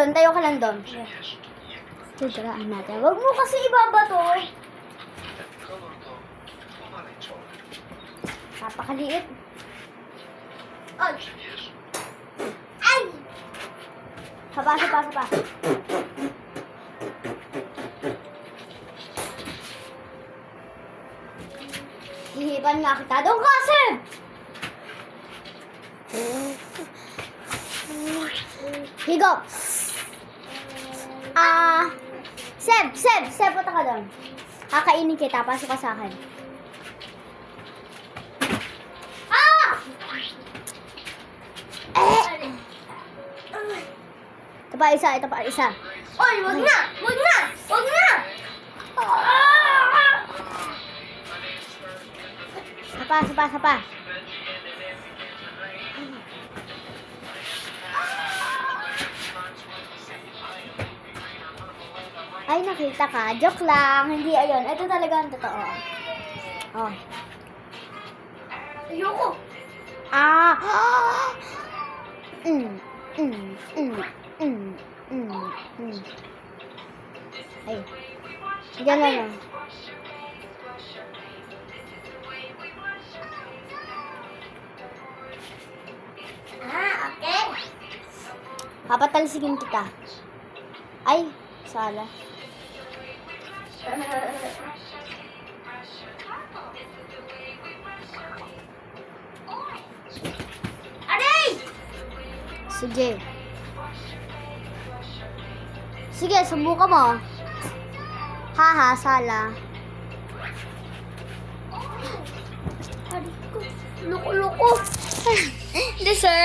doon. Tayo ka lang doon. Tudraan natin. Huwag mo kasi ibabato. Napakaliit. Ay! Ay! Sapa. Hihipan nga kita doon kasi! Higo! Seb, punta ka doon. Kakainin kita, pasok ka sa akin. Ito pa isa. Oy, wag na! Sapa. Ay, nakita ka. Joke lang. Hindi, ayun. Ito talaga ang totoo. Oh. Ayoko. Ay. Diyan lang. Okay. Papatalsigin kita. Ay, sala. Aray! Sige, subukan mo. Haha, sala. Loko. Hindi, sir.